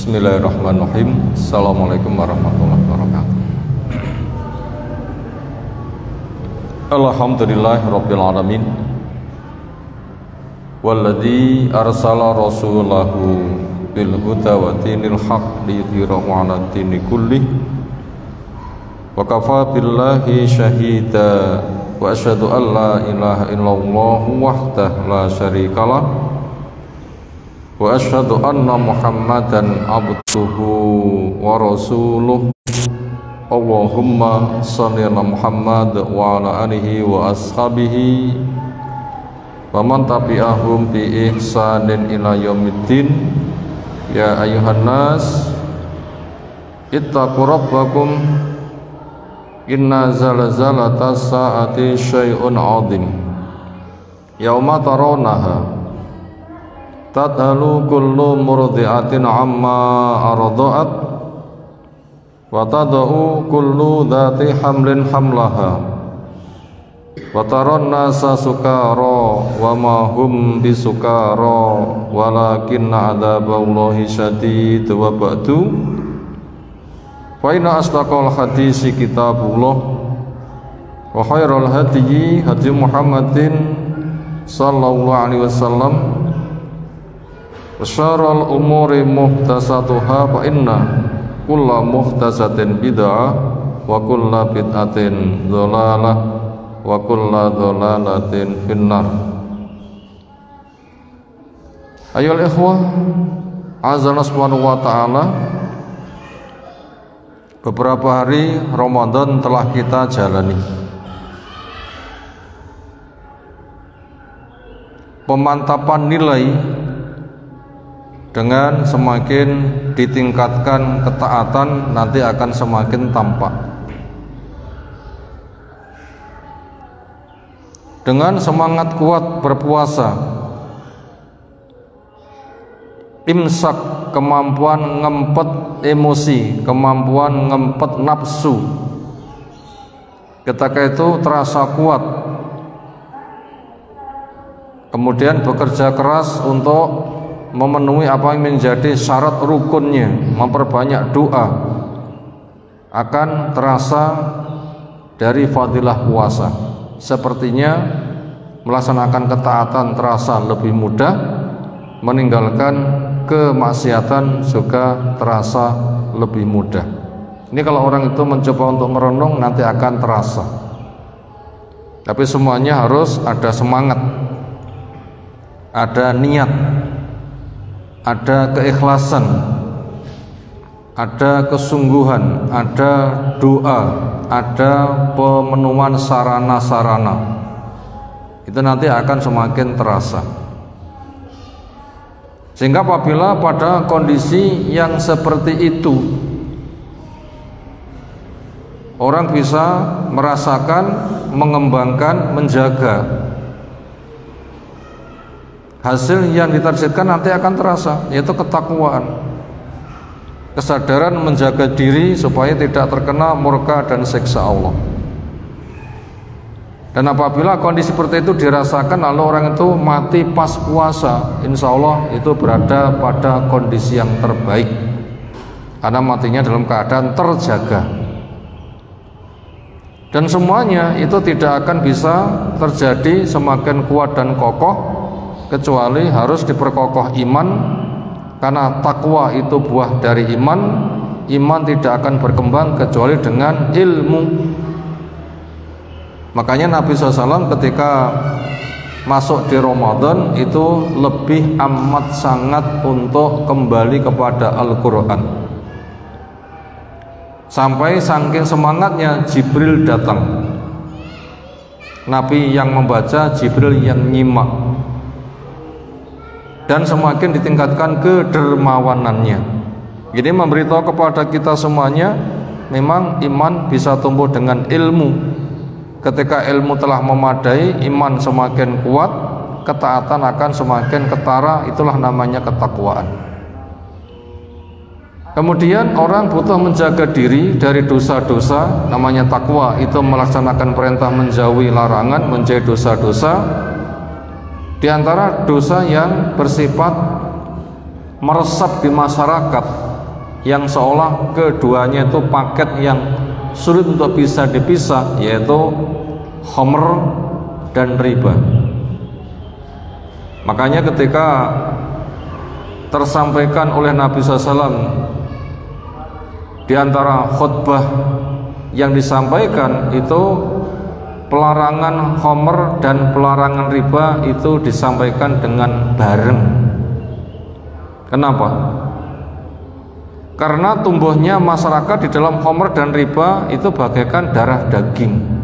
Bismillahirrahmanirrahim. Assalamualaikum warahmatullahi wabarakatuh. Alhamdulillahirabbil alamin. Walladzi arsala rasulahu bil huda wa dinil haqq liyudhhirahu 'ala dini kullih. Wa kafa billahi syahida wa asyhadu an la ilaha illallah wahdahu la syarikalah wa asyhadu anna Muhammadan abduhu wa rasuluh. Allahumma shalli ala Muhammad wa ala alihi wa ashabihi wa man tabi'ahum bi ihsanin ila yaumiddin. Ya ayyuhan nas ittaqu rabbakum inna zalzalatas saati syai'un 'adzim yauma tarawnaha tadhalu kullu murdi'atin amma arda'at wa tad'u kullu dhati hamlin hamlaha wa taran nasa sukara wa ma hum bisukara walakinna adzaballahi syadid wa ba'du. Fa inna asdaqal hadisi kitabullah wa khairal hadyi hadyi Muhammadin sallallahu alaihi wasallam wa syarrul umuri muhdatsatuha fa inna kulla muhdatsatin bid'ah wa kulla bid'atin dhalalah wa kulla dhalalatin finnar. Ayyuhal ikhwah azza subhanahu wa ta'ala, beberapa hari Ramadan telah kita jalani. Pemantapan nilai dengan semakin ditingkatkan ketaatan nanti akan semakin tampak. Dengan semangat kuat berpuasa, imsak, kemampuan ngempet emosi, kemampuan ngempet nafsu, ketika itu terasa kuat. Kemudian bekerja keras untuk memenuhi apa yang menjadi syarat rukunnya, memperbanyak doa, akan terasa dari fadilah puasa. Sepertinya melaksanakan ketaatan terasa lebih mudah, meninggalkan kemaksiatan juga terasa lebih mudah. Ini kalau orang itu mencoba untuk merenung nanti akan terasa. Tapi semuanya harus ada semangat, ada niat, ada keikhlasan, ada kesungguhan, ada doa, ada pemenuhan sarana-sarana. Itu nanti akan semakin terasa. Sehingga apabila pada kondisi yang seperti itu orang bisa merasakan, mengembangkan, menjaga, hasil yang ditargetkan nanti akan terasa, yaitu ketakwaan, kesadaran menjaga diri supaya tidak terkena murka dan siksa Allah. Dan apabila kondisi seperti itu dirasakan lalu orang itu mati pas puasa, insya Allah itu berada pada kondisi yang terbaik, karena matinya dalam keadaan terjaga. Dan semuanya itu tidak akan bisa terjadi semakin kuat dan kokoh kecuali harus diperkokoh iman, karena takwa itu buah dari iman. Iman tidak akan berkembang kecuali dengan ilmu. Makanya Nabi SAW ketika masuk di Ramadan itu lebih amat sangat untuk kembali kepada Al-Quran. Sampai saking semangatnya Jibril datang, Nabi yang membaca, Jibril yang nyimak, dan semakin ditingkatkan kedermawanannya. Jadi memberitahu kepada kita semuanya, memang iman bisa tumbuh dengan ilmu. Ketika ilmu telah memadai, iman semakin kuat, ketaatan akan semakin ketara. Itulah namanya ketakwaan. Kemudian orang butuh menjaga diri dari dosa-dosa. Namanya takwa itu melaksanakan perintah, menjauhi larangan, menjauhi dosa-dosa. Di antara dosa yang bersifat meresap di masyarakat, yang seolah keduanya itu paket yang sulit untuk bisa dipisah, yaitu khamr dan riba. Makanya ketika tersampaikan oleh Nabi SAW di antara khutbah yang disampaikan itu, pelarangan khamr dan pelarangan riba itu disampaikan dengan bareng. Kenapa? Karena tumbuhnya masyarakat di dalam khamr dan riba itu bagaikan darah daging.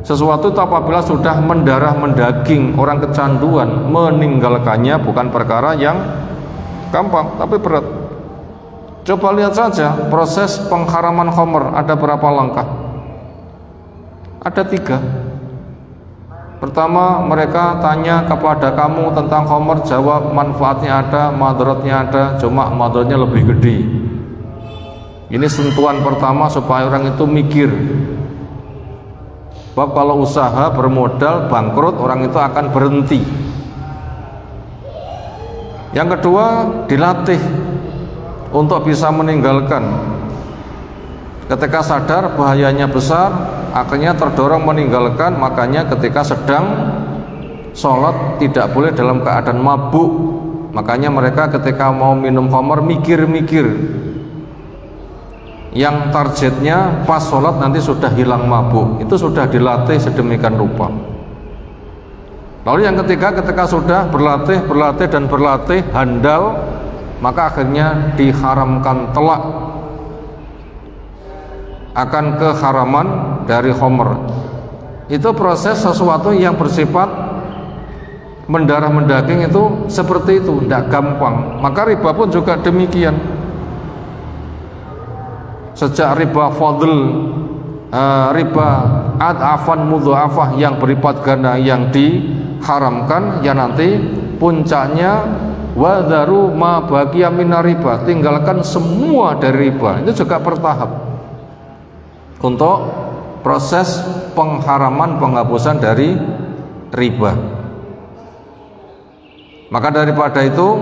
Sesuatu itu apabila sudah mendarah mendaging, orang kecanduan, meninggalkannya bukan perkara yang gampang, tapi berat. Coba lihat saja proses pengharaman khamr, ada berapa langkah? Ada 3. Pertama, mereka tanya kepada kamu tentang khamr, jawab manfaatnya ada, madaratnya ada, cuma madaratnya lebih gede. Ini sentuhan pertama supaya orang itu mikir. Sebab kalau usaha bermodal bangkrut, orang itu akan berhenti. Yang kedua, dilatih untuk bisa meninggalkan. Ketika sadar bahayanya besar, akhirnya terdorong meninggalkan. Makanya ketika sedang sholat tidak boleh dalam keadaan mabuk. Makanya mereka ketika mau minum khamr mikir-mikir, yang targetnya pas sholat nanti sudah hilang mabuk. Itu sudah dilatih sedemikian rupa. Lalu yang ketiga, ketika sudah berlatih dan berlatih handal, maka akhirnya diharamkan telak akan keharaman dari khamr. Itu proses sesuatu yang bersifat mendarah mendaging, itu seperti itu, tidak gampang. Maka riba pun juga demikian. Sejak riba fadl, riba ad'afan mudha'afah yang berlipat ganda yang diharamkan, ya nanti puncaknya wadharu ma baqiya minar riba, tinggalkan semua dari riba. Itu juga bertahap untuk proses pengharaman, penghapusan dari riba. Maka daripada itu,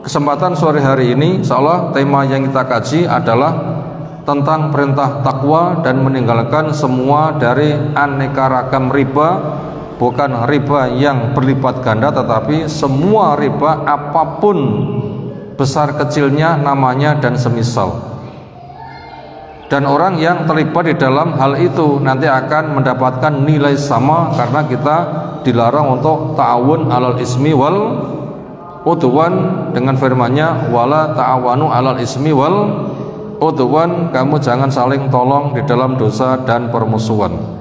kesempatan sore hari ini insyaallah tema yang kita kaji adalah tentang perintah takwa dan meninggalkan semua dari aneka ragam riba. Bukan riba yang berlipat ganda, tetapi semua riba apapun besar kecilnya namanya dan semisal. Dan orang yang terlibat di dalam hal itu nanti akan mendapatkan nilai sama, karena kita dilarang untuk ta'awun alal ismi wal udwan, dengan firman-Nya wala ta'awanu alal ismi wal udwan, kamu jangan saling tolong di dalam dosa dan permusuhan.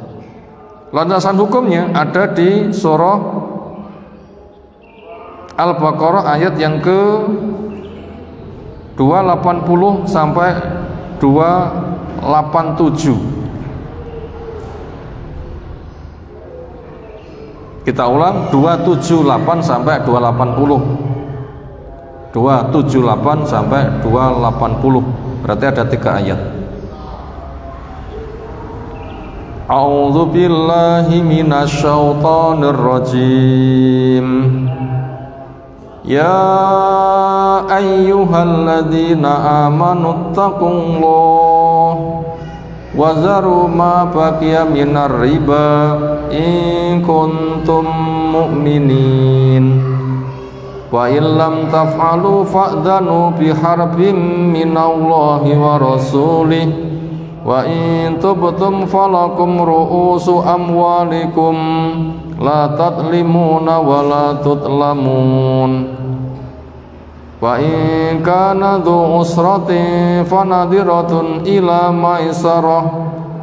Landasan hukumnya ada di surah Al-Baqarah ayat yang ke 280 sampai 287. Kita ulang, 278 sampai 280. 278 sampai 280. Berarti ada 3 ayat. A'udzu billahi minasyaitonir rajim. Ya ayyuhalladzina amanu taqullaha wa zaru ma baqiya minar riba in kuntum mu'minin. Wa illam taf'alu fa'dhanu biharbin minallahi wa rasulih wa in tubtum falakum ru'usu amwalikum la tatlimuna wa la tutlamun wa in kana dhu usratin fanadiratun ila maisarah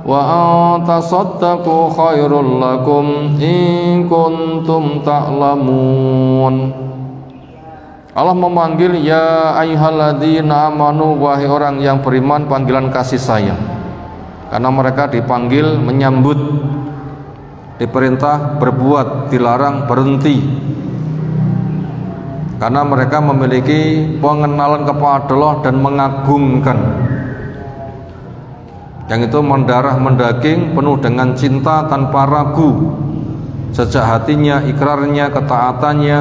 wa an tasaddaqu khairul lakum in kuntum ta'lamun. Allah memanggil ya ayyuhalladzina amanu, wahai orang yang beriman, panggilan kasih sayang. Karena mereka dipanggil menyambut, diperintah berbuat, dilarang berhenti. Karena mereka memiliki pengenalan kepada Allah dan mengagungkan, yang itu mendarah mendaging, penuh dengan cinta tanpa ragu. Sejak hatinya, ikrarnya, ketaatannya,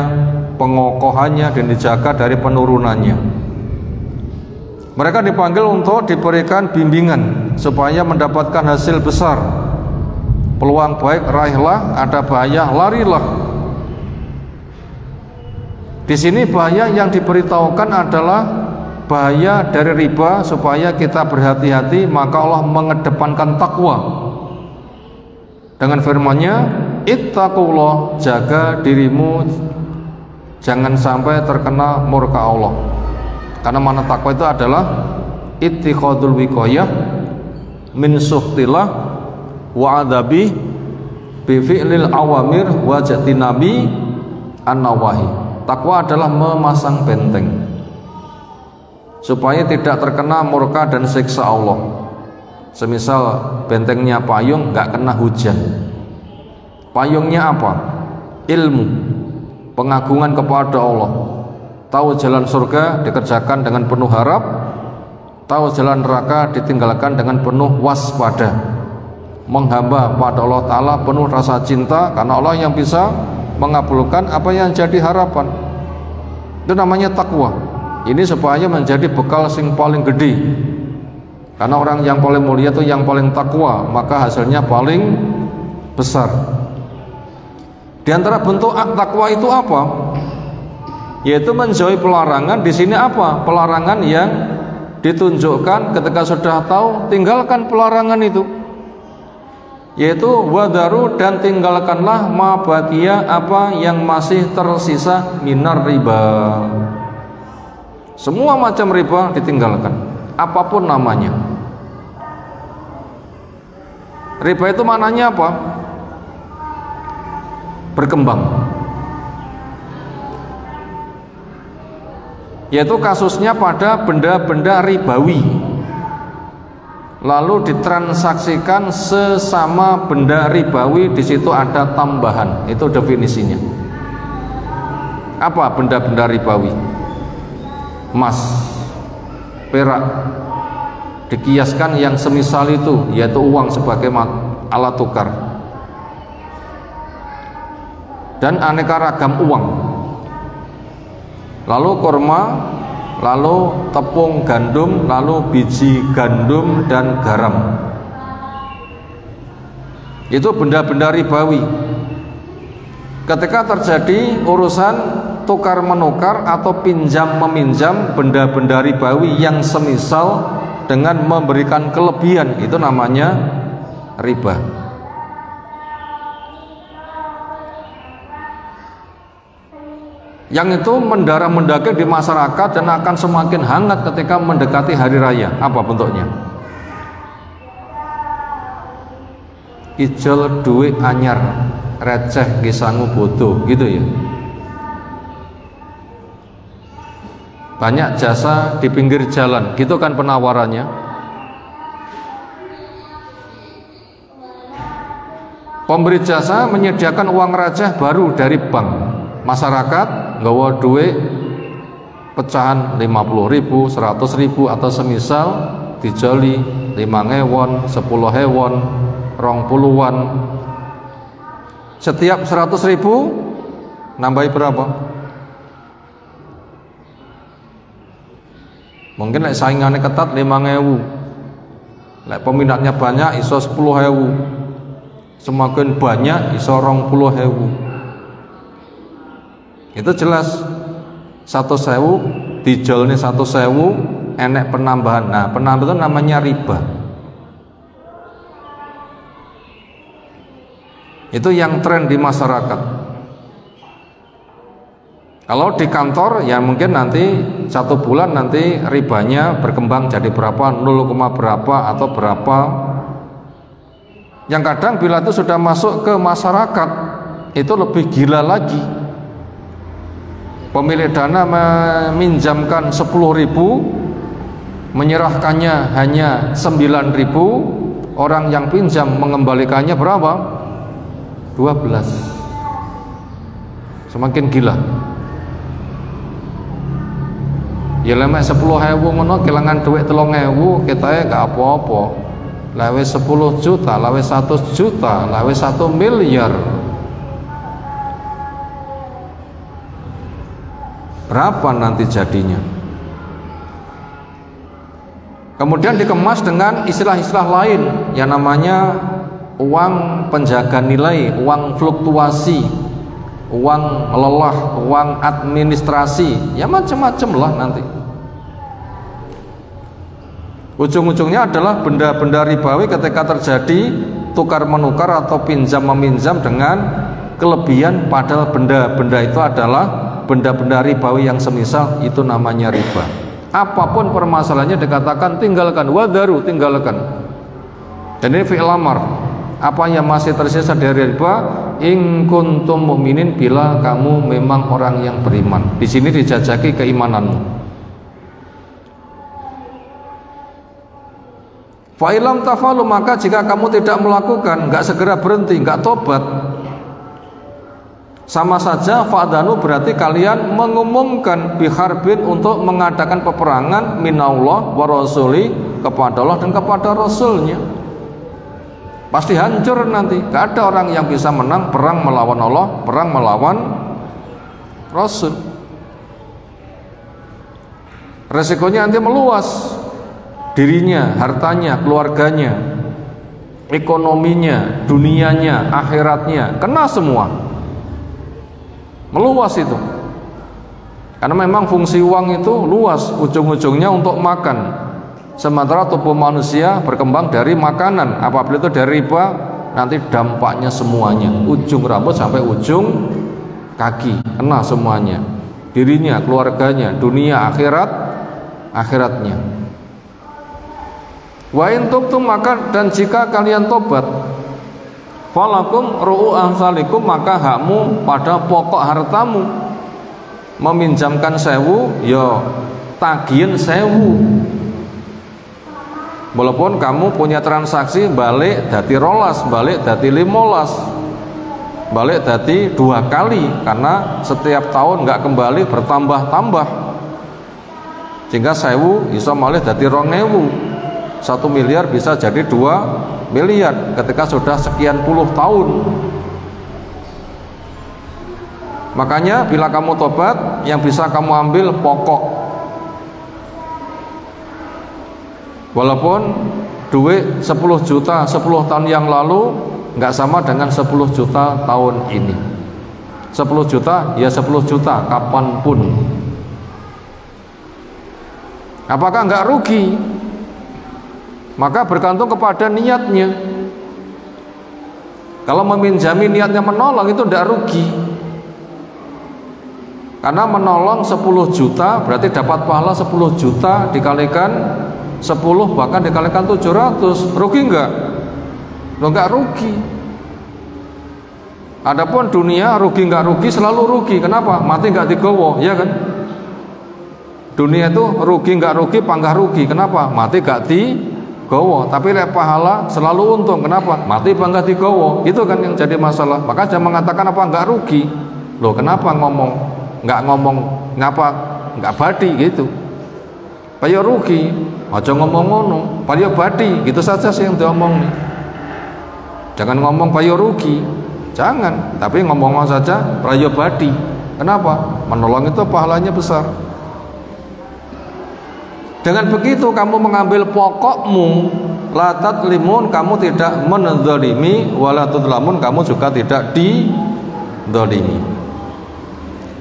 pengokohannya, dan dijaga dari penurunannya. Mereka dipanggil untuk diberikan bimbingan supaya mendapatkan hasil besar. Peluang baik raihlah, ada bahaya larilah. Di sini bahaya yang diberitahukan adalah bahaya dari riba, supaya kita berhati-hati. Maka Allah mengedepankan takwa dengan firman-Nya, ittaqullah, jaga dirimu jangan sampai terkena murka Allah. Karena mana takwa itu adalah ittikhadul wiqayah min suhtillah wa adabi bi fi'lil awamir wa jatinabi an-nawahi. Takwa adalah memasang benteng supaya tidak terkena murka dan siksa Allah. Semisal bentengnya payung nggak kena hujan. Payungnya apa? Ilmu, pengagungan kepada Allah. Tahu jalan surga dikerjakan dengan penuh harap, tahu jalan neraka ditinggalkan dengan penuh waspada. Menghamba pada Allah Ta'ala penuh rasa cinta, karena Allah yang bisa mengabulkan apa yang jadi harapan. Itu namanya takwa. Ini supaya menjadi bekal sing paling gede. Karena orang yang paling mulia itu yang paling takwa, maka hasilnya paling besar. Di antara bentuk takwa itu apa? Yaitu menjauhi pelarangan. Di sini apa? Pelarangan yang ditunjukkan ketika sudah tahu, tinggalkan pelarangan itu. Yaitu wadaru, dan tinggalkanlah ma baqiya, apa yang masih tersisa minar riba. Semua macam riba ditinggalkan, apapun namanya. Riba itu maknanya apa? Berkembang. Yaitu kasusnya pada benda-benda ribawi, lalu ditransaksikan sesama benda ribawi, di situ ada tambahan. Itu definisinya. Apa benda-benda ribawi? Emas, perak, dikiaskan yang semisal itu, yaitu uang sebagai alat tukar, dan aneka ragam uang. Lalu kurma, lalu tepung gandum, lalu biji gandum dan garam. Itu benda-benda ribawi. Ketika terjadi urusan tukar menukar atau pinjam meminjam, benda-benda ribawi yang semisal dengan memberikan kelebihan, itu namanya riba. Yang itu mendarah mendaging di masyarakat dan akan semakin hangat ketika mendekati hari raya. Apa bentuknya? Ijol duit anyar, receh gisangu bodoh, gitu ya. Banyak jasa di pinggir jalan, gitu kan penawarannya. Pemberi jasa menyediakan uang receh baru dari bank. Masyarakat nggawa duit pecahan 50.000, 100.000 atau semisal, dijoli 5.000, 10.000, 20.000. Setiap 100.000 nambahi berapa? Mungkin lek saingannya ketat 5.000. Lek peminatnya banyak iso 10.000. Semakin banyak iso 20.000. Itu jelas 100.000 dijolnya 100.000, enek penambahan. Nah, penambahan itu namanya riba. Itu yang tren di masyarakat. Kalau di kantor ya mungkin nanti 1 bulan nanti ribanya berkembang jadi berapa, 0, berapa atau berapa. Yang kadang bila itu sudah masuk ke masyarakat, itu lebih gila lagi. Pemilik dana meminjamkan 10.000, menyerahkannya hanya 9.000. Orang yang pinjam mengembalikannya berapa? 12. Semakin gila. Ya lemek 10.000 ngono kelangan duit 3.000, kita gak apa-apa. Lawe 10 juta, lawe 100 juta, lawe 1 miliar. Berapa nanti jadinya? Kemudian dikemas dengan istilah-istilah lain yang namanya uang penjaga nilai, uang fluktuasi, uang lelah, uang administrasi, ya macam-macam lah nanti. Ujung-ujungnya adalah benda-benda ribawi ketika terjadi tukar menukar atau pinjam meminjam dengan kelebihan, padahal benda-benda itu adalah benda-benda ribawi yang semisal, itu namanya riba. Apapun permasalahannya dikatakan tinggalkan, wadaru, tinggalkan. Dan ini fi'il amar. Apa yang masih tersisa dari riba, in kuntum mu'minin, bila kamu memang orang yang beriman. Di sini dijajaki keimananmu. Fa'ilam tafalu, maka jika kamu tidak melakukan, nggak segera berhenti, nggak tobat, sama saja fa'danu, berarti kalian mengumumkan biharbin, untuk mengadakan peperangan minallah wa rasuli, kepada Allah dan kepada Rasulnya. Pasti hancur nanti, nggak ada orang yang bisa menang perang melawan Allah, perang melawan Rasul. Resikonya nanti meluas, dirinya, hartanya, keluarganya, ekonominya, dunianya, akhiratnya, kena semua. Meluas itu. Karena memang fungsi uang itu luas, ujung-ujungnya untuk makan. Sementara tubuh manusia berkembang dari makanan. Apabila itu dari riba, nanti dampaknya semuanya, ujung rambut sampai ujung kaki, kena semuanya. Dirinya, keluarganya, dunia, akhiratnya. Wa in tubtum, maka dan jika kalian tobat, falakum ru'u amsalikum, maka hakmu pada pokok hartamu. Meminjamkan 1000, ya tagihan 1000. Walaupun kamu punya transaksi balik dadi 12, balik dadi 15, balik dadi 2 kali, karena setiap tahun nggak kembali, bertambah-tambah, sehingga 1000 bisa malih dadi 2000. 1 miliar bisa jadi 2 miliar ketika sudah sekian puluh tahun. Makanya bila kamu tobat, yang bisa kamu ambil pokok. Walaupun duit 10 juta 10 tahun yang lalu nggak sama dengan 10 juta tahun ini. 10 juta ya 10 juta kapanpun. Apakah nggak rugi? Maka bergantung kepada niatnya. Kalau meminjami niatnya menolong, itu tidak rugi. Karena menolong 10 juta berarti dapat pahala 10 juta dikalikan 10, bahkan dikalikan 700. Rugi enggak? Lo enggak rugi. Adapun dunia, rugi enggak rugi, selalu rugi. Kenapa? Mati enggak digowo, ya kan? Dunia itu rugi enggak rugi, panggah rugi. Kenapa? Mati enggak digowo. Tapi lek pahala selalu untung. Kenapa? Mati panggah digowo. Itu kan yang jadi masalah. Maka jangan mengatakan apa enggak rugi. Loh, kenapa enggak ngomong ngapa enggak badi gitu? Payo rugi, aja ngomong ngono. Payo badi, gitu saja sih yang diomong nih. Jangan ngomong payo rugi, jangan. Tapi ngomong saja payo badi. Kenapa? Menolong itu pahalanya besar. Dengan begitu kamu mengambil pokokmu, la tatlimun, kamu tidak menzalimi, wala tudlamun, kamu juga tidak dizalimi.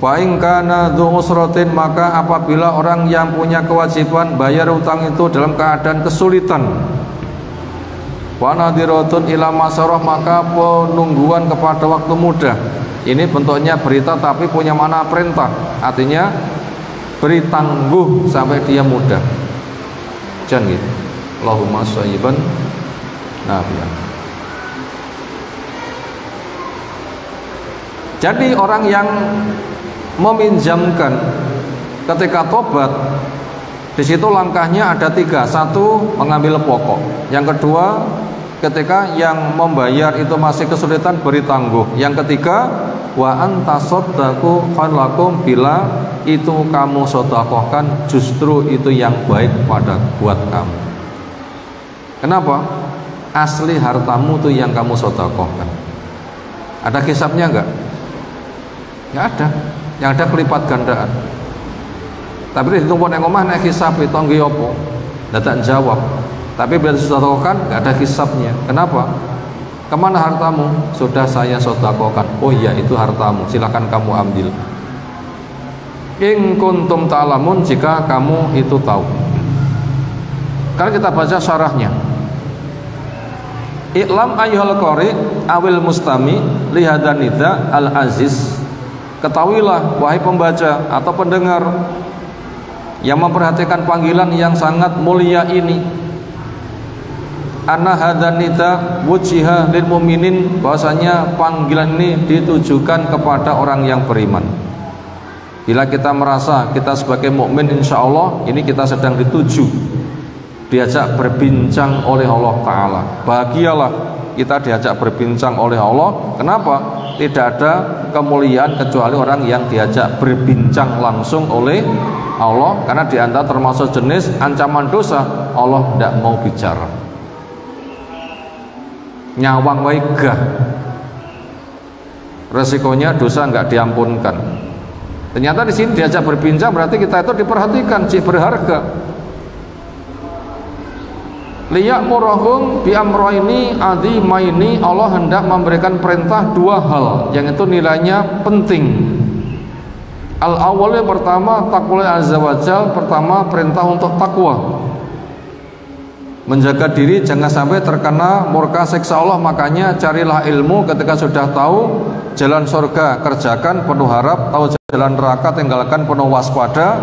Wa in kana dzu usratin, maka apabila orang yang punya kewajiban bayar utang itu dalam keadaan kesulitan, wa nadiratun ila masarah, maka penungguan kepada waktu mudah. Ini bentuknya berita tapi punya makna perintah, artinya beri tangguh sampai dia mudah. Jangan gitu. Allahumma shayyiban nafi'an. Jadi orang yang meminjamkan ketika tobat, di situ langkahnya ada 3. 1, mengambil pokok. Yang kedua, ketika yang membayar itu masih kesulitan, beri tangguh. Yang ketiga, wa antasaddaqu khalakum, bila itu kamu sedekahkan justru itu yang baik buat kamu. Kenapa? Asli hartamu itu yang kamu sedekahkan. Ada hisabnya enggak? Enggak ada. Yang ada kelipat gandaan. Tapi ditumpuk nang omah nek hisab itu nggih apa? tak jawab. Tapi bila disedekahkan nggak ada hisabnya. Kenapa? Kemana hartamu? Sudah saya sedekahkan. Oh iya, itu hartamu, silakan kamu ambil. In kuntum ta'lamun, jika kamu itu tahu. Karena kita baca syarahnya. I'lam ayyuhal qari awil mustami lihadan nida al aziz. Ketahuilah wahai pembaca atau pendengar yang memperhatikan panggilan yang sangat mulia ini, anna hadan nida wujiha lil mu'minin, bahwasanya panggilan ini ditujukan kepada orang yang beriman. Bila kita merasa kita sebagai mukmin, insya Allah ini kita sedang dituju, diajak berbincang oleh Allah Ta'ala. Bahagialah kita diajak berbincang oleh Allah. Kenapa? Tidak ada kemuliaan kecuali orang yang diajak berbincang langsung oleh Allah. Karena diantara termasuk jenis ancaman dosa, Allah tidak mau bicara. Nyawang waigah, resikonya dosa nggak diampunkan. Ternyata di sini diajak berbincang berarti kita itu diperhatikan, cik berharga. Liya'murahum bi amrayni azimaini, Allah hendak memberikan perintah dua hal yang itu nilainya penting. Al awal yang pertama taqwa azza wajal, pertama perintah untuk takwa, menjaga diri jangan sampai terkena murka siksa Allah. Makanya carilah ilmu, ketika sudah tahu jalan surga kerjakan penuh harap, tahu jalan neraka tinggalkan penuh waspada.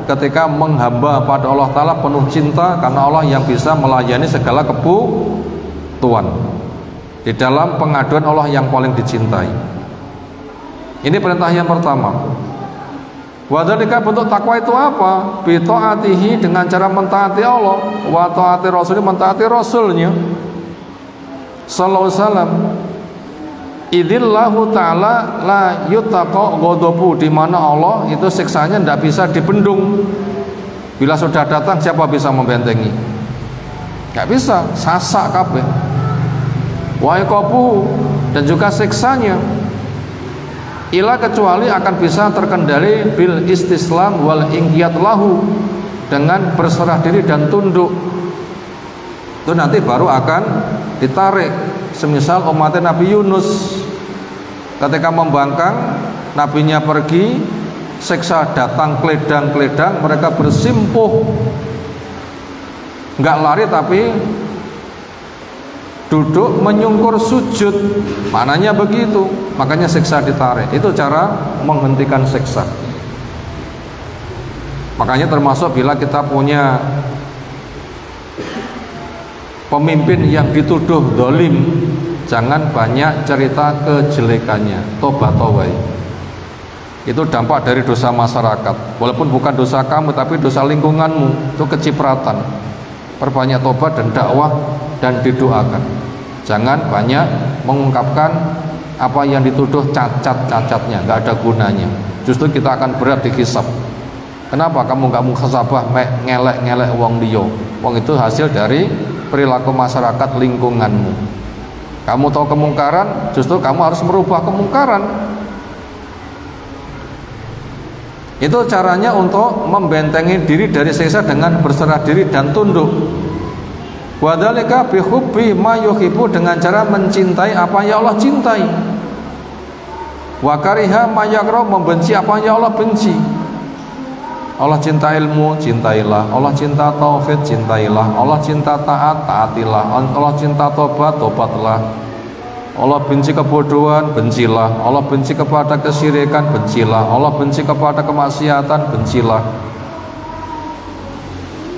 Ketika menghamba pada Allah Ta'ala penuh cinta, karena Allah yang bisa melayani segala kebutuhan. Di dalam pengaduan Allah yang paling dicintai. Ini perintah yang pertama. Wadhalika, bentuk takwa itu apa? Bi ta'atihi, dengan cara mentaati Allah, wa ta'ati Rasul, mentaati Rasulnya sallallahu alaihi wasallam. Idzillahu ta'ala la yutaqa ghadabu, di mana Allah itu siksanya tidak bisa dibendung. Bila sudah datang, siapa bisa membentengi? Nggak bisa, sasak kabeh. Wa iqabuhu, dan juga siksanya ila, kecuali akan bisa terkendali bil istislam wal inqiyat lahu, dengan berserah diri dan tunduk. Itu nanti baru akan ditarik. Semisal umatnya Nabi Yunus, ketika membangkang, nabinya pergi, siksa datang keledang-keledang, mereka bersimpuh, nggak lari tapi duduk menyungkur sujud, maknanya begitu. Makanya siksa ditarik. Itu cara menghentikan siksa. Makanya termasuk bila kita punya pemimpin yang dituduh dolim, jangan banyak cerita kejelekannya, tobat tawai. Itu dampak dari dosa masyarakat. Walaupun bukan dosa kamu, tapi dosa lingkunganmu, itu kecipratan. Perbanyak tobat dan dakwah dan didoakan. Jangan banyak mengungkapkan apa yang dituduh cacat-cacatnya, nggak ada gunanya. Justru kita akan berat dihisab. Kenapa kamu nggak muhasabah, ngelek-ngelek wong liya? Wong itu hasil dari perilaku masyarakat lingkunganmu. Kamu tahu kemungkaran, justru kamu harus merubah kemungkaran. Itu caranya untuk membentengi diri dari siksa dengan berserah diri dan tunduk. Wadzalika bihubbi ma yuhibbu, dengan cara mencintai apa yang Allah cintai. Wa kariha ma yakrah, membenci apa yang Allah benci. Allah cinta ilmu, cintailah. Allah cinta tauhid, cintailah. Allah cinta taat, taatilah. Allah cinta tobat, tobatlah. Allah benci kebodohan, bencilah. Allah benci kepada kesyirikan, bencilah. Allah benci kepada kemaksiatan, bencilah.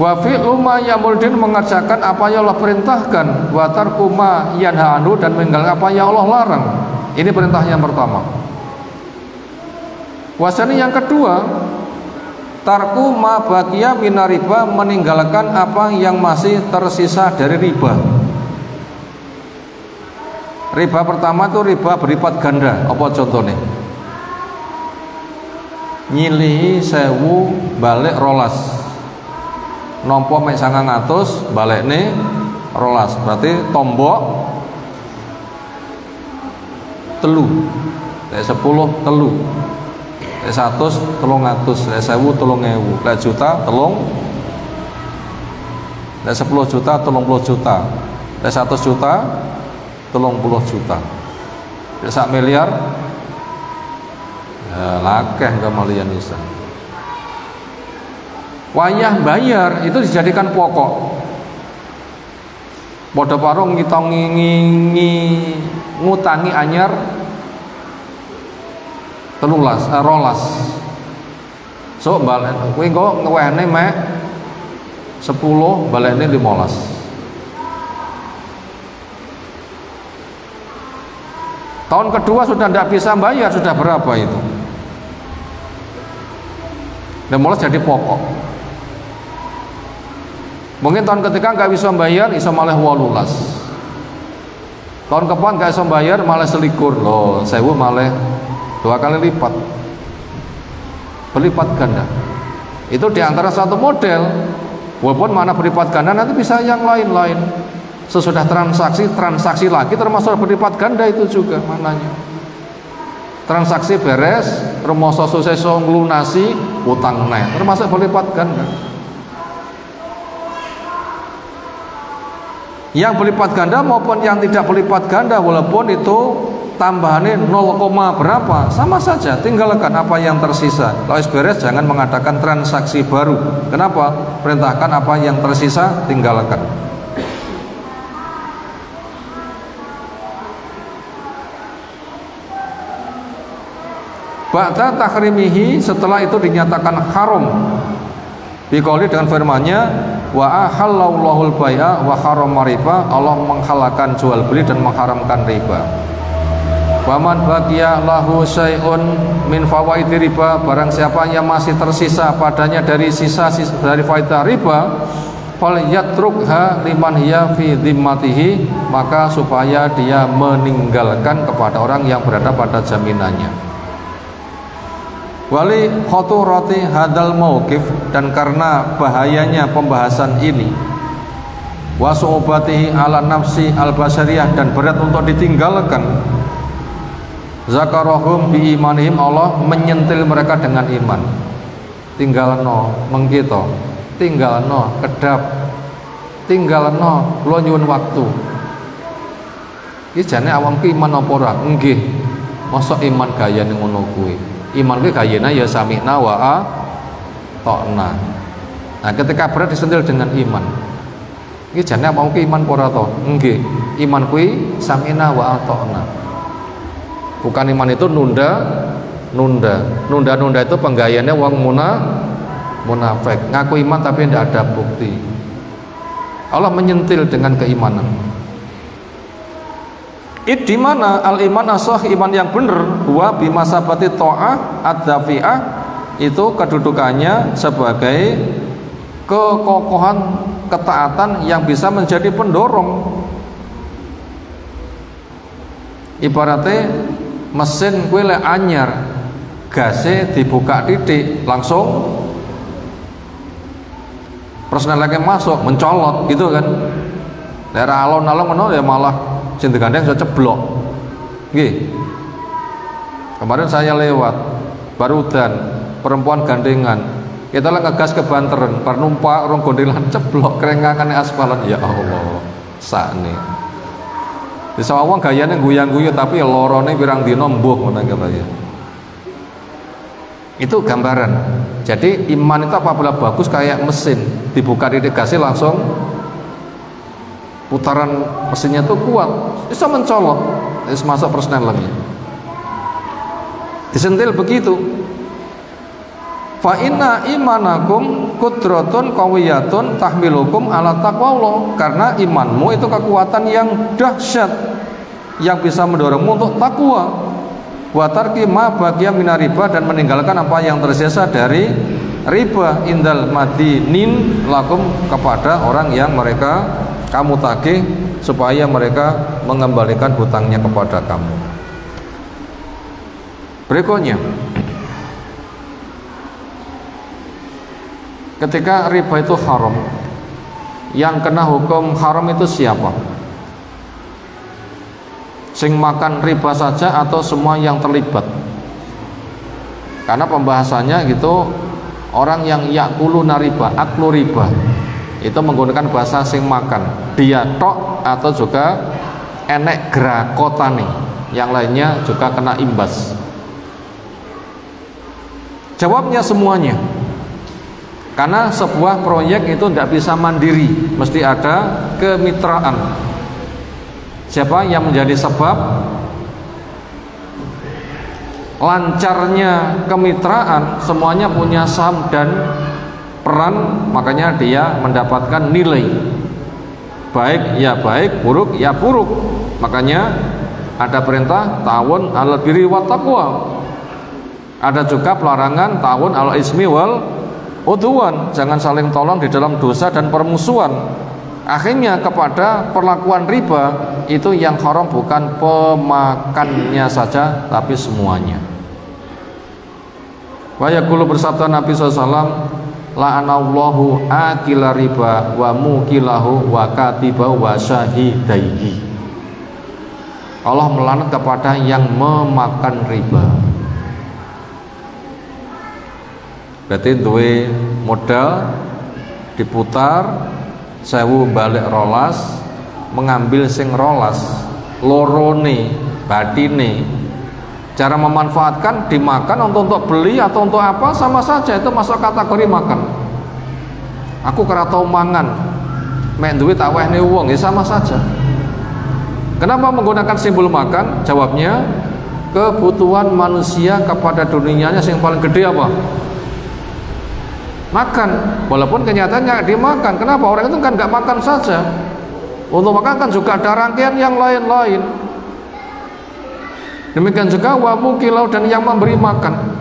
Wa fi'lu ma ya'murdin, mengerjakan apa yang Allah perintahkan. Wa tarku ma yanha anhu, dan meninggalkan apa yang Allah larang. Ini perintah yang pertama. Wasani yang kedua, tarku ma baqiya minar riba, meninggalkan apa yang masih tersisa dari riba. Riba pertama itu riba berlipat ganda. Apa contohnya? Nyilihi 1000 balik rolas. Nompo mek 900 balik nih rolas, berarti tombok telu, 10 telu, 100 300, 1000 3000, juta telung Nek 10 juta 30 juta. Nek 100 juta 30 juta. Nek 1 miliar ya lakeh kemalian bisa. Wayah bayar itu dijadikan pokok. Padha parung ngitongi ngutangi anyar 13 so balen kowe engko ngewehne mek 10 balene 15. Tahun kedua sudah tidak bisa bayar, sudah berapa itu? 15 jadi pokok. Mungkin tahun ketiga nggak bisa bayar, iso malah 18. Tahun kepan nggak bisa bayar, malah selikur loh, 1000 malah 2 kali lipat, berlipat ganda. Itu diantara satu model. Walaupun mana berlipat ganda nanti bisa yang lain-lain. Sesudah transaksi lagi termasuk berlipat ganda itu juga mananya. Transaksi beres, rumoso suseso nglunasi utang neh, termasuk berlipat ganda. Yang berlipat ganda maupun yang tidak berlipat ganda, walaupun itu tambahannya 0, berapa, sama saja, tinggalkan apa yang tersisa. Kalau beres jangan mengadakan transaksi baru. Kenapa? Perintahkan apa yang tersisa tinggalkan. Ba'da tahrimihi, setelah itu dinyatakan haram biqauli dengan firman-Nya wa ahallallahu al-bai'a wa harrama riba, Allah menghalalkan jual beli dan mengharamkan riba. Waman baqiya lahu syai'un min fawaidi riba, barang siapa yang masih tersisa padanya dari sisa dari faedah riba, fal yatrukha liman hiya fi dhimmatihi, maka supaya dia meninggalkan kepada orang yang berada pada jaminannya. Wali khaturati hadal mauqif, dan karena bahayanya pembahasan ini, wa su'ubatihi ala nafsi al-basyariyah, dan berat untuk ditinggalkan, zakarahum bi imanihim, Allah menyentil mereka dengan iman. Tinggalno mengkito, tinggalno kedap, tinggalno kula nyuwun waktu. Iki jane awam ki iman apa ora? Nggih. Mosok iman gayane ngono kuwi. Iman kuwi gayana ya sami'na wa ata'na. Nah, ketika berat disentil dengan iman. Iki jane awam ki iman apa ora to? Nggih. Iman kuwi sami'na wa ata'na. Bukan iman itu nunda itu penggayaannya wong munafik, ngaku iman tapi tidak ada bukti. Allah menyentil dengan keimanan. Di mana al-iman as-shah, iman yang benar, huwa bimasabati ta'ah ad-dafi'ah, itu kedudukannya sebagai kekokohan ketaatan yang bisa menjadi pendorong. Ibaratnya mesin kuwi lek anyar, gasnya dibuka titik langsung personel lagi masuk mencolot gitu kan. Daerah alon-alon ngono ya malah sing digandeng iso ceblok. Nggih. Kemarin saya lewat barudan perempuan gandengan. Kita lah ngegas ke Banteran, bar numpak rong gondelan ceblok kerengangane aspalan. Ya Allah, sakne. Di sawang gayane guyang-guyu tapi lorone pirang dina mbuh ngono ya. Itu gambaran. Jadi iman itu apabila bagus kayak mesin, dibuka titik gasnya langsung putaran mesinnya tuh kuat, bisa mencolok, bisa masuk personel lagi. Disentil begitu. Fa inna imanakum qudratun qawiyatun tahmilukum ala taqwallah, karena imanmu itu kekuatan yang dahsyat yang bisa mendorongmu untuk takwa. Wa tarki ma baqiya minar riba, dan meninggalkan apa yang tersisa dari riba, indal madinin lakum, kepada orang yang mereka kamu tagih supaya mereka mengembalikan hutangnya kepada kamu. Berikutnya, ketika riba itu haram, yang kena hukum haram itu siapa? Sing makan riba saja atau semua yang terlibat? Karena pembahasannya gitu, orang yang yakuluna riba, aklu riba, itu menggunakan bahasa sing makan, dia tok atau juga enek gerakotane, yang lainnya juga kena imbas? Jawabnya semuanya. Karena sebuah proyek itu tidak bisa mandiri, mesti ada kemitraan. Siapa yang menjadi sebab lancarnya kemitraan? Semuanya punya saham dan peran, makanya dia mendapatkan nilai. Baik ya baik, buruk ya buruk. Makanya ada perintah ta'awun 'alal birri wat taqwa. Ada juga pelarangan ta'awun 'alal ismi wal udwan, jangan saling tolong di dalam dosa dan permusuhan. Akhirnya kepada perlakuan riba itu yang haram bukan pemakannya saja tapi semuanya. Wa yaqulu, bersabda Nabi SAW, la'anallahu akila riba wa mukilahu wa katibahu wa syahidaihi. Allah melaknat kepada yang memakan riba. Berarti duwe modal diputar 1000 balik rolas, mengambil sing rolas, lorone batine. Cara memanfaatkan dimakan untuk beli atau untuk apa sama saja, itu masuk kategori makan. Aku kira tau mangan, mek duwe tak wehne wong, ya sama saja. Kenapa menggunakan simbol makan? Jawabnya, kebutuhan manusia kepada dunianya yang paling gede apa? Makan. Walaupun kenyataannya dimakan. Kenapa? Orang itu kan nggak makan saja. Untuk makan kan juga ada rangkaian yang lain-lain. Demikian juga wa mukilau, dan yang memberi makan.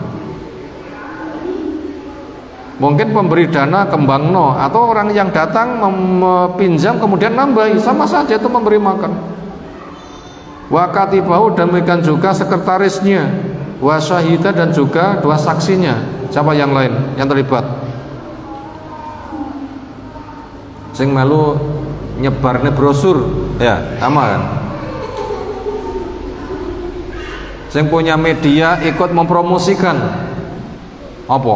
Mungkin pemberi dana kembangno, atau orang yang datang pinjam kemudian nambahi, sama saja itu memberi makan. Wa katibahu, dan demikian juga sekretarisnya, wa syahida, dan juga dua saksinya. Siapa yang lain yang terlibat? Sing melu nyebarne brosur, ya sama kan? Sing punya media ikut mempromosikan apa?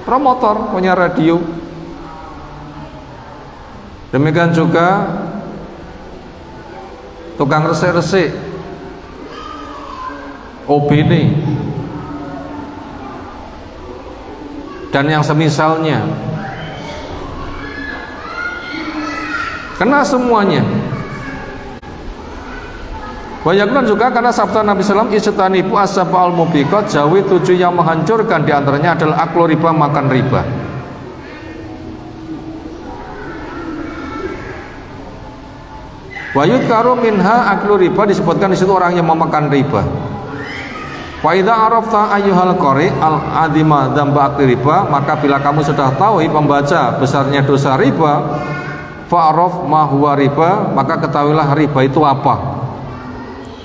Promotor, punya radio. Demikian juga tukang resik-resik, OBD, dan yang semisalnya. Kena semuanya. Banyaknya juga karena sabda Nabi SAW, istanibu asabal mubiqat, jauhi 7 yang menghancurkan, diantaranya adalah aklu riba, makan riba. Wayud karu minha aklu riba, disebutkan di situ orang yang memakan riba. Wa idza arafta ayyuhal qari al adima dzamba akli riba, maka bila kamu sudah tahu pembaca besarnya dosa riba, fa'araf ma huwa riba, maka ketahuilah riba itu apa.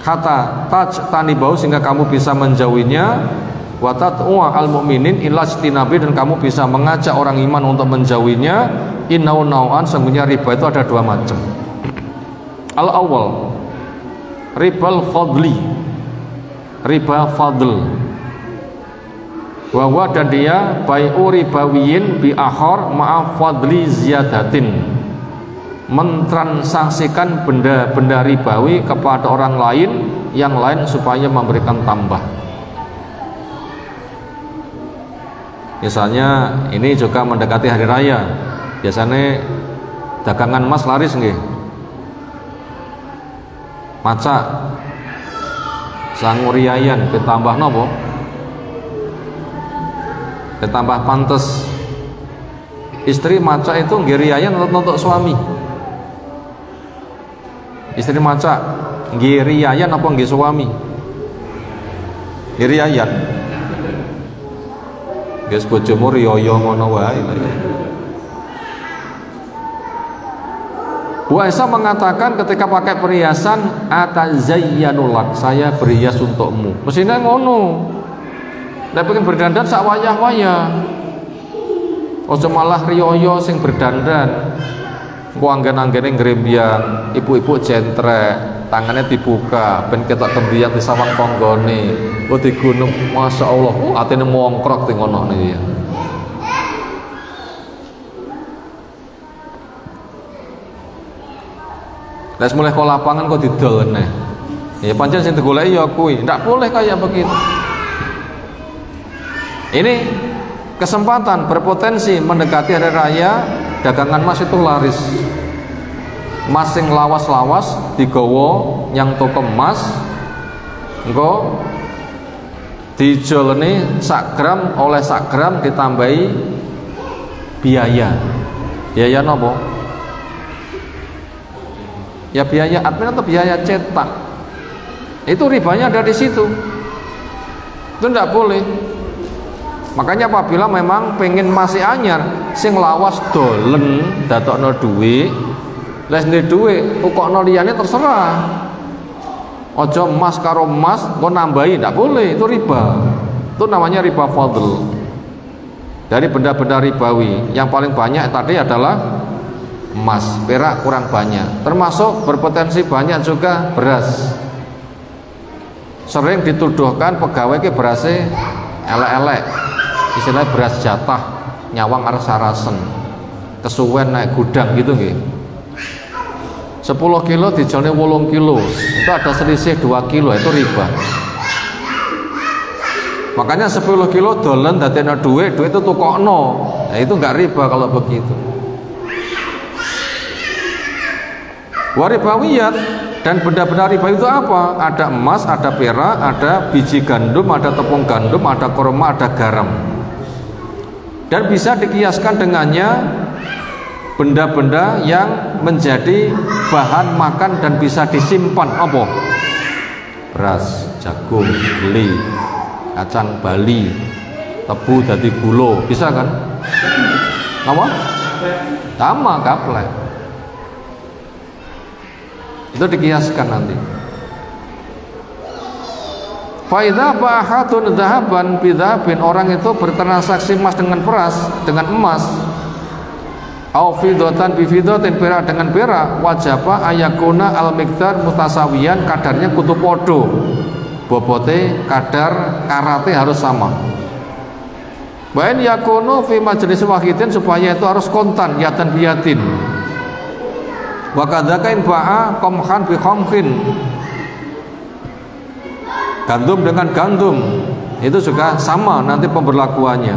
Kata taj tanibau, sehingga kamu bisa menjauhinya. Wa tat'u'a al mu'minin ila istinabi, dan kamu bisa mengajak orang iman untuk menjauhinya. Innau nau'an, sesungguhnya riba itu ada 2 macam. Al awal ribal fadli, riba fadl. Wa dan dia bai'u ribawiyin bi akhar ma'a fadli ziyadatin, mentransaksikan benda-benda ribawi kepada orang lain yang lain supaya memberikan tambah. Misalnya ini juga mendekati hari raya, biasanya dagangan emas laris nggih. Maca sanguriayan ditambah nopo? Ditambah pantes. Istri maca itu nggih riayan untuk suami. Istri maca nggih riayan apa nggih suami? Nggih riayan. Guys, bojomu riyo ngono wae. Bu Aisyah mengatakan ketika pakai perhiasan, atazayyanulak, saya berhias untukmu. Mestinya ngono. Nek pengen berdandan sak wayah-wayah. Ojo malah riyo sing berdandan. Ku anggen-anggene ngrembyang, ibu-ibu jentrek, tangannya dibuka, ben ketok tembiang di sawang tonggone. Oh digunung, Masya Allah, atine mongkrok di ngono niki ya. Les mulai ke lapangan kok didol neh. Ya pancen sing digoleki ya kuwi. Ndak boleh kayak begitu. Ini kesempatan berpotensi mendekati hari raya, dagangan emas itu laris. Emas sing lawas-lawas digawa yang toko emas engko dijoleni sak gram oleh sak gram ditambahi biaya. Biaya nopo? Ya biaya admin atau biaya cetak. Itu ribanya ada di situ. Itu tidak boleh. Makanya apabila memang pengen masih anyar, sing lawas dolen datokno duit, les ndek duit, ukokno liyane terserah. Ojo emas karo emas, kok nambahi, tidak boleh, itu riba. Itu namanya riba fadl. Dari benda-benda ribawi, yang paling banyak tadi adalah emas, perak kurang banyak. Termasuk berpotensi banyak juga beras. Sering dituduhkan pegawai ke berasnya elek-elek, istilahnya beras jatah, nyawang aras-arasen, kesuwen naik gudang gitu nggih. 10 kilo dijone 8 kilo, itu ada selisih 2 kilo, itu riba. Makanya 10 kilo dolen dadekno duit itu tukokno. Nah, itu enggak riba kalau begitu. Waribawiyat, dan benda-benda riba itu apa? Ada emas, ada perak, ada biji gandum, ada tepung gandum, ada kurma, ada garam. Dan bisa dikiaskan dengannya benda-benda yang menjadi bahan makan dan bisa disimpan. Apa? Beras, jagung, beli, kacang Bali, tebu dadi gula, bisa kan? Apa? Sama gaplek. Itu dikiaskan nanti. Faidha ba'ahadun dhahaban bidhabin, orang itu bertransaksi emas dengan beras, dengan emas. Au fidotan bifidotin, perak dengan perak, wajaba ayakuna al miqdar mutasawiyan, kadarnya kudu podo, bobote kadar karate harus sama. Bain yakunu fi majlis wahidin, supaya itu harus kontan yatan biyatin. Wa kadzaka in ba'a qamhan bi qamhin, gandum dengan gandum itu juga sama nanti pemberlakuannya.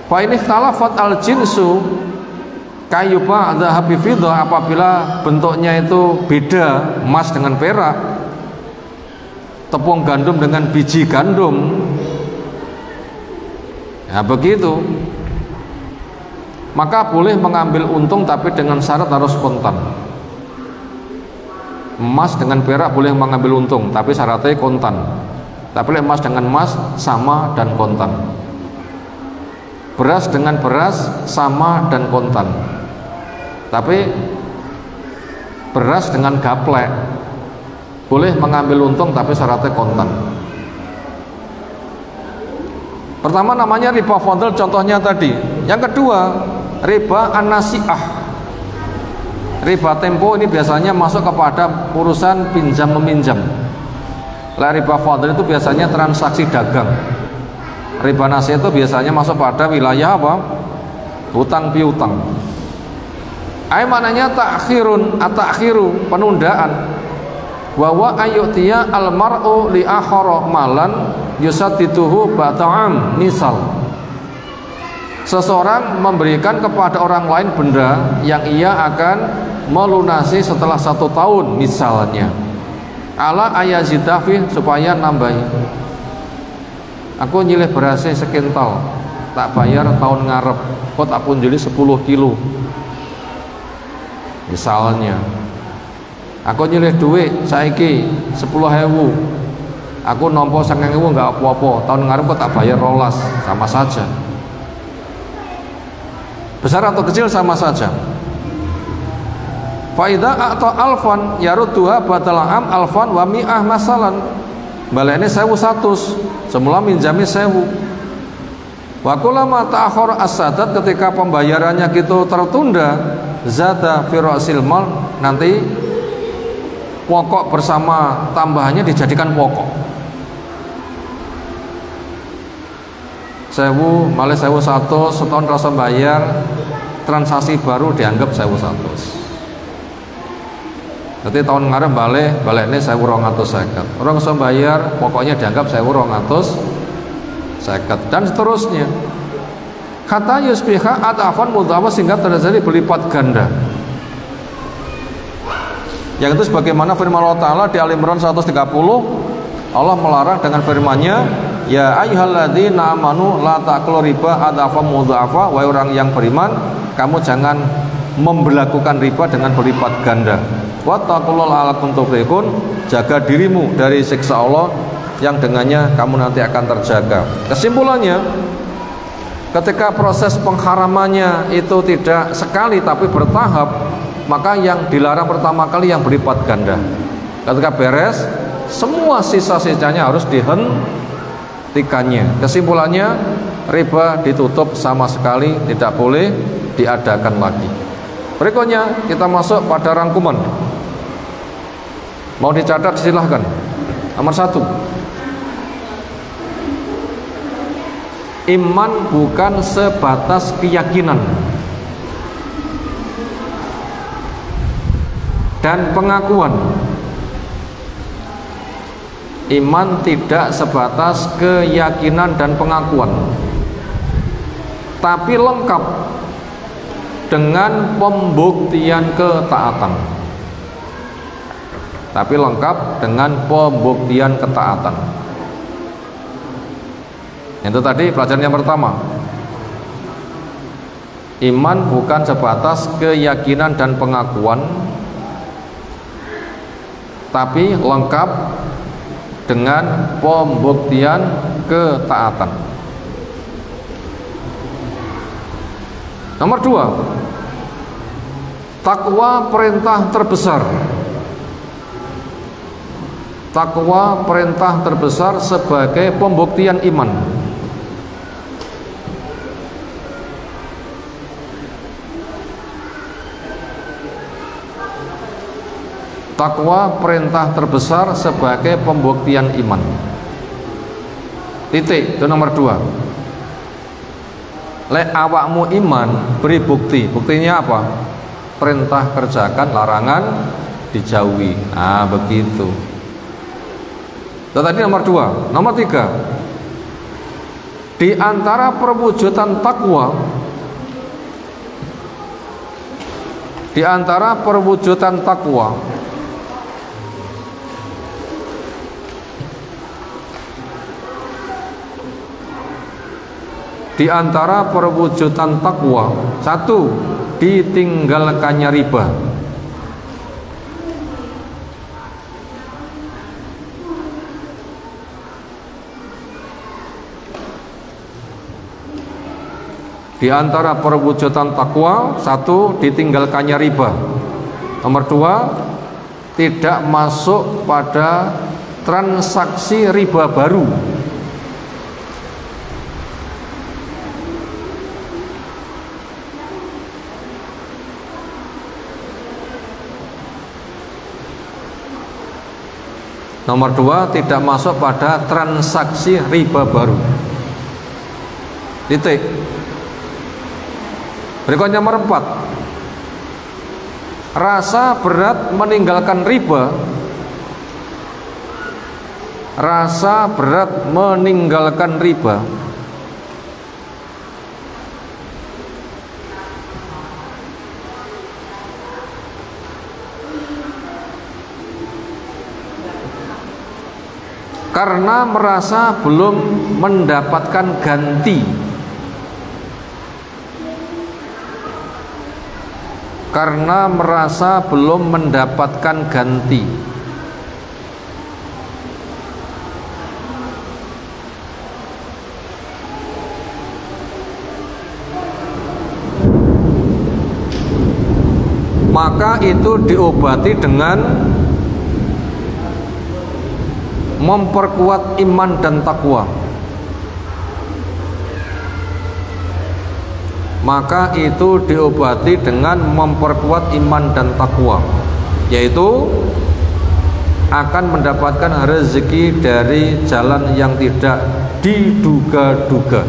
Fa in ikhtalafat al jinsu kayuba dzahab bi fiddah, apabila bentuknya itu beda, emas dengan perak, tepung gandum dengan biji gandum, ya begitu, maka boleh mengambil untung tapi dengan syarat harus kontan. Emas dengan perak boleh mengambil untung tapi syaratnya kontan. Tapi emas dengan emas sama dan kontan. Beras dengan beras sama dan kontan. Tapi beras dengan gaplek boleh mengambil untung tapi syaratnya kontan. Pertama namanya riba fadl, contohnya tadi. Yang kedua, riba an-nasi'ah. Riba tempo ini biasanya masuk kepada urusan pinjam meminjam. Riba fadl itu biasanya transaksi dagang. Riba nasi'ah itu biasanya masuk pada wilayah apa? Hutang piutang. Maknanya ta'khirun, at-ta'khiru, penundaan. Wa wa ayyutiya al-mar'u li akhara malan yusaddituhu ba'ta'am, misal. Seseorang memberikan kepada orang lain benda yang ia akan melunasi setelah 1 tahun, misalnya. Ala ayazidafi, supaya nambahi. Aku nyilih berasnya sekintal, tak bayar tahun ngarep, kok tak pun jadi 10 kilo. Misalnya, aku nyilih duit saiki 10.000, aku nompo 9.000 nggak apa-apa, tahun ngarep kok tak bayar 12, sama saja. Besar atau kecil sama saja. Faidah atau alfan yarudduha badal am alfan wa mi'ah masalan. Balene 1.100, semula minjami 1.000. Wa kullama ta'akhkhara as-sadad, ketika pembayarannya gitu tertunda, zada fi ra'sil mal, nanti pokok bersama tambahannya dijadikan pokok. 1.000 malah 1.100, setahun rasa bayar, transaksi baru dianggap 1.100. Jadi tahun ngarep balik ini 1250. Orang iso bayar, pokoknya dianggap 1250 dan seterusnya. Kata yusbiha adafan mudhafah sehingga terjadi berlipat ganda. Yang itu sebagaimana firman Allah Ta'ala di Al-Imran 130, Allah melarang dengan firman-Nya, ya ayyuhalladzina amanu la ta'kulu riba adafan mudhafah, wahai orang yang beriman, kamu jangan memberlakukan riba dengan berlipat ganda. Wattaqullaha la'allakum tuflihun, jaga dirimu dari siksa Allah yang dengannya kamu nanti akan terjaga. Kesimpulannya, ketika proses pengharamannya itu tidak sekali tapi bertahap, maka yang dilarang pertama kali yang berlipat ganda. Ketika beres, semua sisa-sisanya harus dihentikannya. Kesimpulannya, riba ditutup sama sekali, tidak boleh diadakan lagi. Berikutnya kita masuk pada rangkuman. Mau dicatat silahkan. Nomor 1, iman bukan sebatas keyakinan dan pengakuan. Iman tidak sebatas keyakinan dan pengakuan, tapi lengkap dengan pembuktian ketaatan. Itu tadi pelajaran yang pertama. Iman bukan sebatas keyakinan dan pengakuan, tapi lengkap dengan pembuktian ketaatan. Nomor 2, takwa perintah terbesar. Takwa perintah terbesar sebagai pembuktian iman. Takwa perintah terbesar sebagai pembuktian iman. Titik, itu nomor 2. Lek awakmu iman, beri bukti. Buktinya apa? Perintah kerjakan, larangan dijauhi. Begitu. Itu tadi nomor 2. Nomor 3, di antara perwujudan takwa, di antara perwujudan takwa, di antara perwujudan takwa, 1, ditinggalkannya riba. Di antara perwujudan takwa, 1, ditinggalkannya riba. Nomor 2, tidak masuk pada transaksi riba baru. Nomor 2, tidak masuk pada transaksi riba baru. Titik. Berikutnya nomor 4, rasa berat meninggalkan riba. Rasa berat meninggalkan riba karena merasa belum mendapatkan ganti. Karena merasa belum mendapatkan ganti. Maka itu diobati dengan memperkuat iman dan takwa. Maka itu diobati dengan memperkuat iman dan takwa, yaitu akan mendapatkan rezeki dari jalan yang tidak diduga-duga.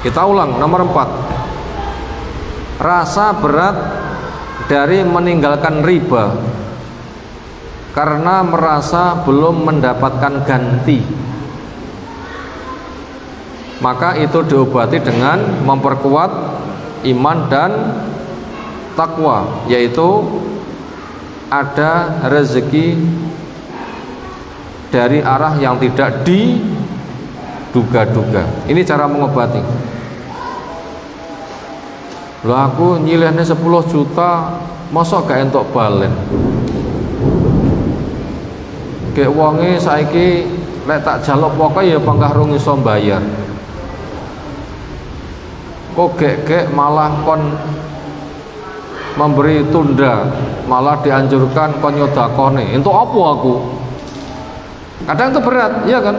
Kita ulang, nomor 4. Rasa berat dari meninggalkan riba karena merasa belum mendapatkan ganti. Maka itu diobati dengan memperkuat iman dan takwa, yaitu ada rezeki dari arah yang tidak diduga-duga. Ini cara mengobati. Lah aku nyilehnya 10 juta, masa gak entuk balen? Kayak wonge saiki lek tak jaluk pokoke ya panggah rung iso mbayar. Kok gek malah kon memberi tunda, malah dianjurkan kon nyodakone. Entuk apa aku? Kadang itu berat, iya kan?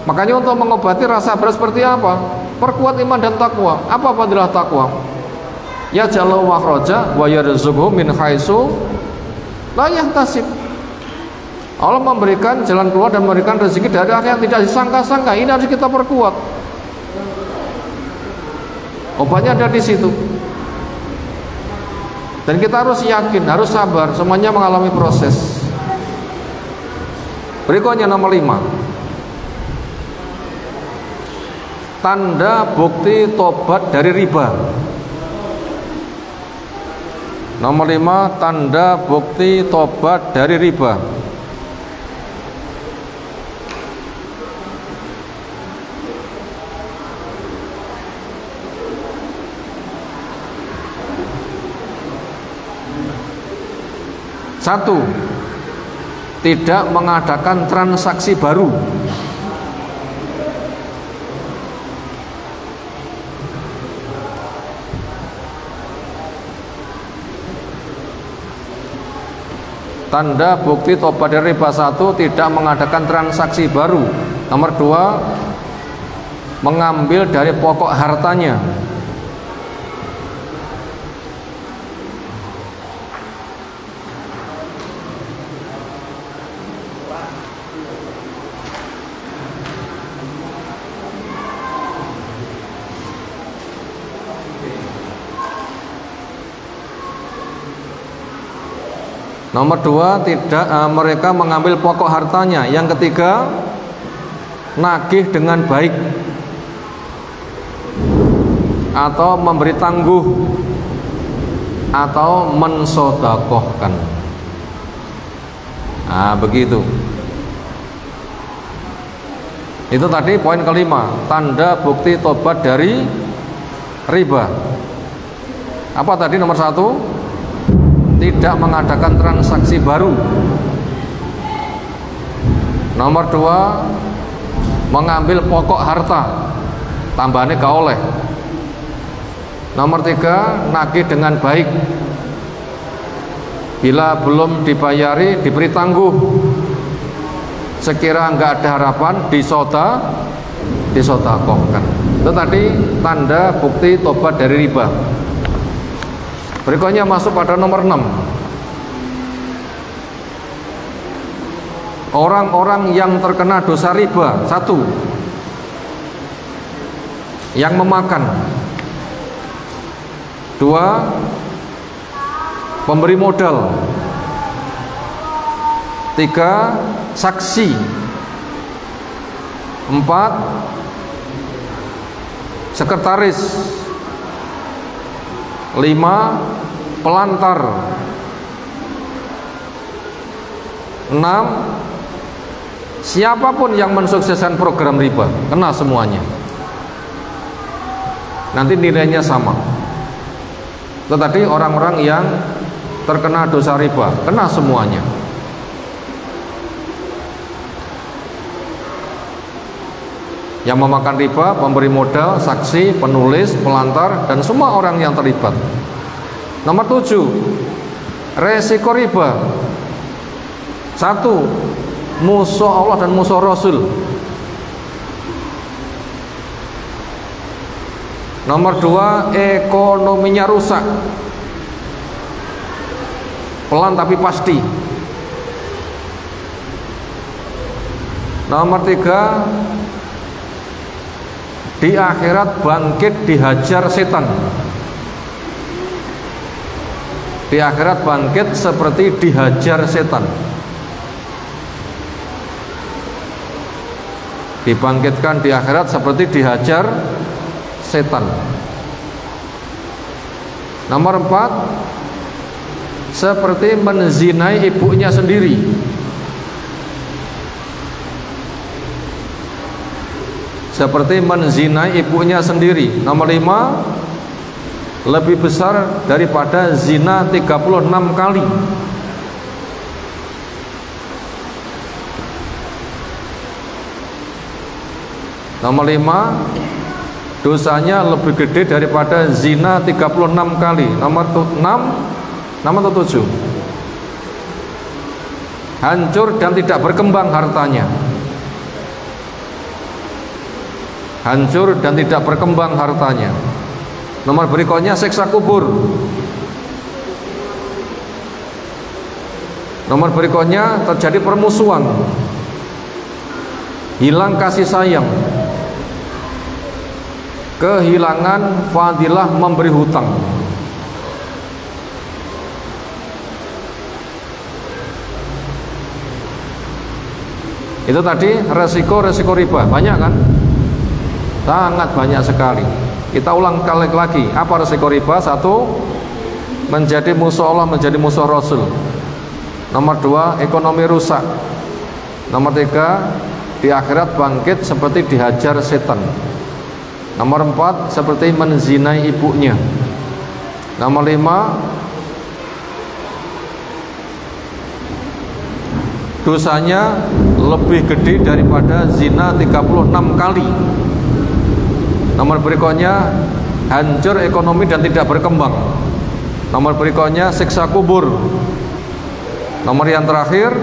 Makanya untuk mengobati rasa berat seperti apa? Perkuat iman dan takwa. Apa fadilah takwa? Ya jalau makhraja wa yarzuqhu min haitsu la yahtasib. Allah memberikan jalan keluar dan memberikan rezeki dari arah yang tidak disangka-sangka. Ini harus kita perkuat. Obatnya ada di situ. Dan kita harus yakin, harus sabar, semuanya mengalami proses. Berikutnya nomor 5. Tanda bukti tobat dari riba. Nomor 5, tanda bukti tobat dari riba. Satu, tidak mengadakan transaksi baru. Tanda bukti tobat dari riba. 1, tidak mengadakan transaksi baru. Nomor 2, mengambil dari pokok hartanya. Nomor 2, tidak mereka mengambil pokok hartanya. Yang ketiga, nagih dengan baik atau memberi tangguh atau mensodakohkan. Nah, begitu. Itu tadi poin kelima, tanda bukti tobat dari riba. Apa tadi nomor 1? Tidak mengadakan transaksi baru. Nomor 2, mengambil pokok harta, tambahannya gak oleh. Nomor 3, nagih dengan baik. Bila belum dibayari, diberi tangguh. Sekira nggak ada harapan, disodakohkan. Itu tadi tanda bukti tobat dari riba. Berikutnya masuk pada nomor 6. Orang-orang yang terkena dosa riba. 1, yang memakan. 2, pemberi modal. 3, saksi. 4, sekretaris. 5, pelantar. 6, siapapun yang mensukseskan program riba, kena semuanya. Nanti nilainya sama. Tetapi orang-orang yang terkena dosa riba, kena semuanya. Yang memakan riba, pemberi modal, saksi, penulis, pelantar, dan semua orang yang terlibat. Nomor 7, resiko riba. 1, musuh Allah dan musuh Rasul. Nomor 2, ekonominya rusak. Pelan tapi pasti. Nomor 3, di akhirat bangkit dihajar setan. Di akhirat bangkit seperti dihajar setan. Dibangkitkan di akhirat seperti dihajar setan. Nomor 4, seperti menzinai ibunya sendiri. Seperti menzinai ibunya sendiri. Nomor 5, lebih besar daripada zina 36 kali. Nomor 5, dosanya lebih gede daripada zina 36 kali. Nomor 7, hancur dan tidak berkembang hartanya. Hancur dan tidak berkembang hartanya. Nomor berikutnya siksa kubur. Nomor berikutnya terjadi permusuhan, hilang kasih sayang, kehilangan fadilah memberi hutang. Itu tadi resiko-resiko riba, banyak kan? Sangat banyak sekali. Kita ulang kali lagi, apa resiko riba? 1, menjadi musuh Allah, menjadi musuh Rasul. Nomor 2, ekonomi rusak. Nomor 3, di akhirat bangkit seperti dihajar setan. Nomor 4, seperti menzinai ibunya. Nomor 5, dosanya lebih gede daripada zina 36 kali. Nomor berikutnya hancur ekonomi dan tidak berkembang. Nomor berikutnya siksa kubur. Nomor yang terakhir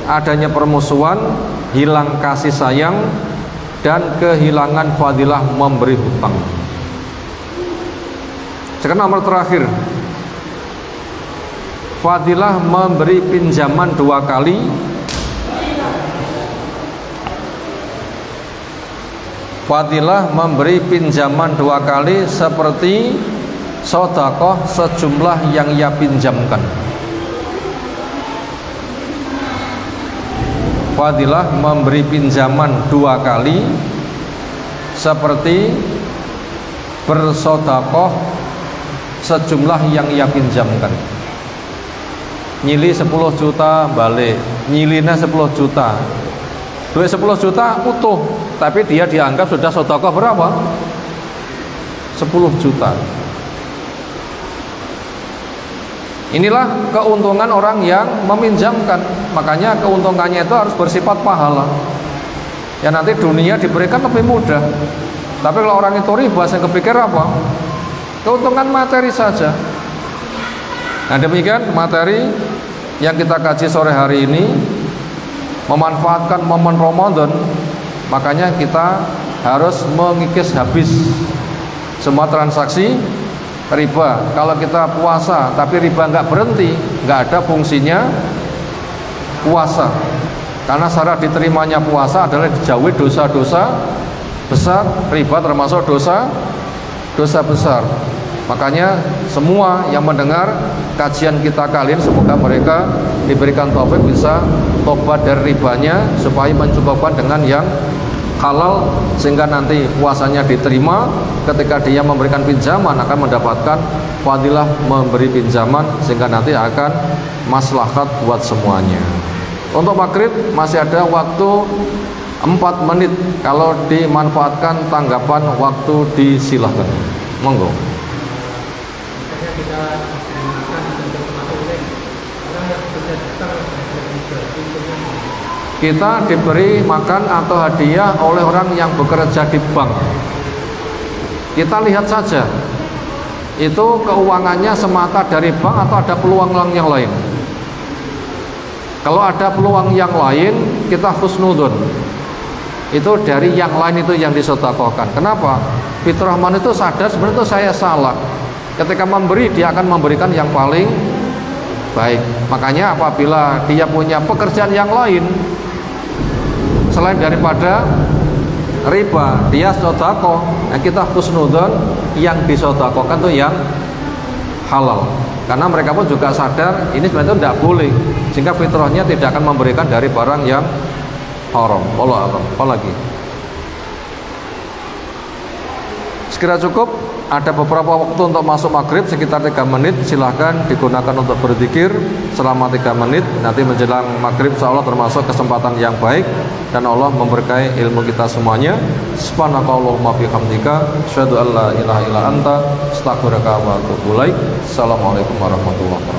adanya permusuhan, hilang kasih sayang, dan kehilangan fadilah memberi hutang. Sekarang nomor terakhir, fadilah memberi pinjaman 2 kali. Fadilah memberi pinjaman 2 kali seperti sedekah sejumlah yang ia pinjamkan. Fadilah memberi pinjaman 2 kali seperti bersedekah sejumlah yang ia pinjamkan. Nyili 10 juta balik, nyilina 10 juta. Duit 10 juta utuh, tapi dia dianggap sudah sedekah berapa? 10 juta. Inilah keuntungan orang yang meminjamkan. Makanya keuntungannya itu harus bersifat pahala. Ya nanti dunia diberikan lebih mudah. Tapi kalau orang itu riba, saya kepikir apa? Keuntungan materi saja. Nah demikian materi yang kita kaji sore hari ini, memanfaatkan momen Ramadan. Makanya kita harus mengikis habis semua transaksi riba. Kalau kita puasa tapi riba nggak berhenti, nggak ada fungsinya puasa. Karena syarat diterimanya puasa adalah dijauhi dosa-dosa besar. Riba termasuk dosa besar. Makanya semua yang mendengar kajian kita kali ini, semoga mereka diberikan taufik bisa tobat dari ribanya, supaya mencukupkan dengan yang halal, sehingga nanti puasanya diterima. Ketika dia memberikan pinjaman akan mendapatkan fadilah memberi pinjaman, sehingga nanti akan maslahat buat semuanya. Untuk maghrib masih ada waktu 4 menit. Kalau dimanfaatkan tanggapan waktu disilahkan. Monggo. Kita diberi makan atau hadiah oleh orang yang bekerja di bank. Kita lihat saja, itu keuangannya semata dari bank atau ada peluang yang lain. Kalau ada peluang yang lain, kita husnudun. Itu dari yang lain itu yang disedekahkan. Kenapa? Fitrah Rahman itu sadar sebenarnya itu saya salah. Ketika memberi, dia akan memberikan yang paling baik. Makanya apabila dia punya pekerjaan yang lain selain daripada riba, dia sodako. Nah, kita husnudon yang disodakokan tuh yang halal. Karena mereka pun juga sadar ini sebenarnya tidak boleh, sehingga fitrahnya tidak akan memberikan dari barang yang haram. Allah alam. Apalagi sekira cukup, ada beberapa waktu untuk masuk maghrib sekitar 3 menit. Silahkan digunakan untuk berzikir selama 3 menit. Nanti menjelang maghrib insyaallah termasuk kesempatan yang baik, dan Allah memberkahi ilmu kita semuanya. Subhanakallahumma bihamdika asyhadu an la ilaha illa anta astaghfiruka wa atubu ilaik. Assalamualaikum warahmatullahi wabarakatuh.